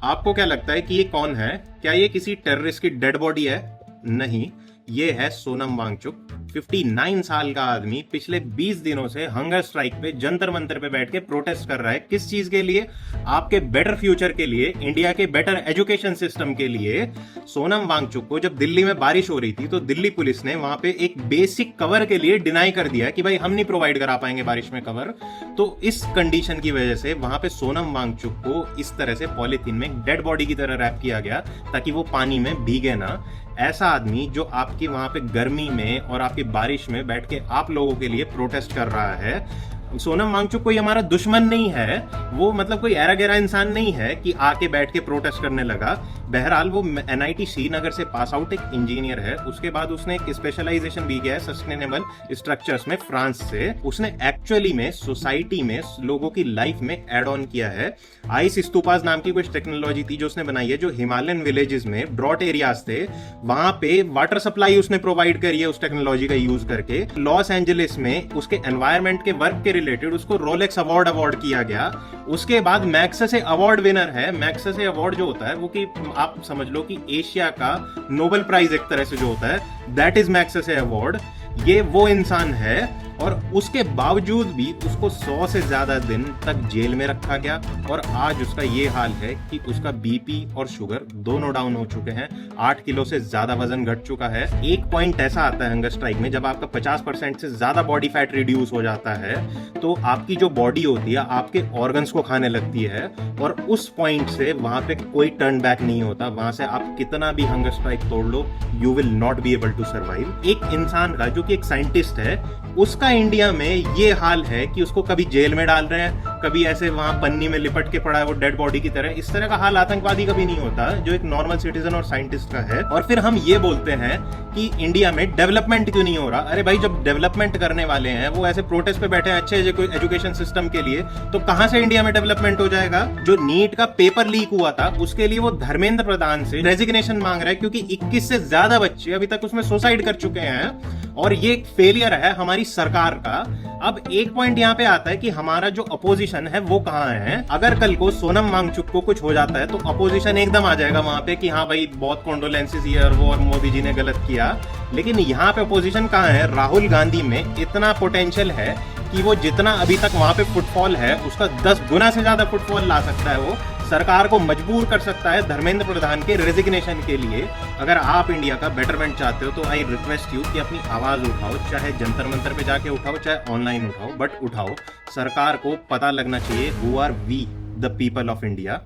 आपको क्या लगता है कि ये कौन है? क्या ये किसी टेररिस्ट की डेड बॉडी है? नहीं, ये है सोनम वांगचुक। 59 साल का आदमी पिछले 20 दिनों से हंगर स्ट्राइक पे जंतर मंतर पे बैठ के प्रोटेस्ट कर रहा है। किस चीज के लिए? आपके बेटर फ्यूचर के लिए, इंडिया के बेटर एजुकेशन सिस्टम के लिए। सोनम वांगचुक को जब दिल्ली में बारिश हो रही थी तो दिल्ली पुलिस ने वहां पे एक बेसिक कवर के लिए डिनाई कर दिया कि भाई हम नहीं प्रोवाइड करा पाएंगे बारिश में कवर। तो इस कंडीशन की वजह से वहां पे सोनम वांगचुक को इस तरह से पॉलिथीन में डेड बॉडी की तरह रैप किया गया ताकि वो पानी में भीगे ना। ऐसा आदमी जो आपकी वहां पे गर्मी में और आपकी बारिश में बैठ के आप लोगों के लिए प्रोटेस्ट कर रहा है। सोनम वांगचुक कोई हमारा दुश्मन नहीं है, वो मतलब कोई ऐरा गैरा इंसान नहीं है कि आके बैठ के प्रोटेस्ट करने लगा। बहरहाल वो एनआईटी श्रीनगर से पास आउट एक इंजीनियर है। उसके बाद उसने एक स्पेशलाइजेशन भी किया है सस्टेनेबल स्ट्रक्चर्स में फ्रांस से। उसने एक्चुअली में सोसाइटी में लोगों की लाइफ में एड ऑन किया है। आइस स्तूपास नाम की कुछ टेक्नोलॉजी थी जो उसने बनाई है, जो हिमालयन विलेजेस में ड्रॉट एरियाज थे वहां पे वाटर सप्लाई उसने प्रोवाइड करी है उस टेक्नोलॉजी का यूज करके। लॉस एंजलिस में उसके एनवायरमेंट के वर्क के रिलेटेड उसको रोलेक्स अवार्ड किया गया। उसके बाद मैग्सेसे अवार्ड विनर है। मैग्सेसे अवार्ड जो होता है वो कि आप समझ लो कि एशिया का नोबेल प्राइज एक तरह से जो होता है, दैट इज मैग्सेसे अवार्ड। ये वो इंसान है और उसके बावजूद भी उसको 100 से ज्यादा दिन तक जेल में रखा गया और आज उसका ये हाल है कि उसका बीपी और शुगर दोनों डाउन हो चुके हैं। 8 किलो से ज्यादा वजन घट चुका है। एक पॉइंट ऐसा आता है हंगर स्ट्राइक में जब आपका 50% से ज्यादा बॉडी फैट रिड्यूस हो जाता है तो आपकी जो बॉडी होती है आपके ऑर्गन्स को खाने लगती है और उस पॉइंट से वहां पे कोई टर्न बैक नहीं होता। वहां से आप कितना भी हंगर स्ट्राइक तोड़ लो, you will not be able to survive. एक इंसान का जो कि एक साइंटिस्ट है, उसका इंडिया में ये हाल है कि उसको कभी जेल में डाल रहे हैं, कभी ऐसे वहां पन्नी में लिपट के पड़ा है वो डेड बॉडी की तरह। इस तरह का हाल आतंकवादी कभी नहीं होता जो एक नॉर्मल सिटीजन और साइंटिस्ट का है। और फिर हम ये बोलते हैं कि इंडिया में डेवलपमेंट क्यों नहीं हो रहा। अरे भाई, जब डेवलपमेंट करने वाले हैं वो ऐसे प्रोटेस्ट पे बैठे हैं अच्छे एजुकेशन सिस्टम के लिए, तो कहां से इंडिया में डेवलपमेंट हो जाएगा। जो नीट का पेपर लीक हुआ था उसके लिए वो धर्मेंद्र प्रधान से रेजिग्नेशन मांग रहा है क्योंकि 21 से ज्यादा बच्चे अभी तक उसमें सुसाइड कर चुके हैं और ये फेलियर है हमारी सरकार का। अब एक पॉइंट यहाँ पे आता है कि हमारा जो अपोजिशन है वो कहाँ है। अगर कल को सोनम वांगचुक को कुछ हो जाता है तो अपोजिशन एकदम आ जाएगा वहां पे कि हाँ भाई बहुत कॉन्डोलेंसेस ये और वो और मोदी जी ने गलत किया। लेकिन यहाँ पे अपोजिशन कहाँ है? राहुल गांधी में इतना पोटेंशियल है कि वो जितना अभी तक वहां पे फुटफॉल है उसका 10 गुना से ज्यादा फुटफॉल ला सकता है। वो सरकार को मजबूर कर सकता है धर्मेंद्र प्रधान के रेजिग्नेशन के लिए। अगर आप इंडिया का बेटरमेंट चाहते हो तो आई रिक्वेस्ट यू कि अपनी आवाज उठाओ, चाहे जंतर मंतर पे जाके उठाओ, चाहे ऑनलाइन उठाओ, बट उठाओ। सरकार को पता लगना चाहिए who are we the people of India.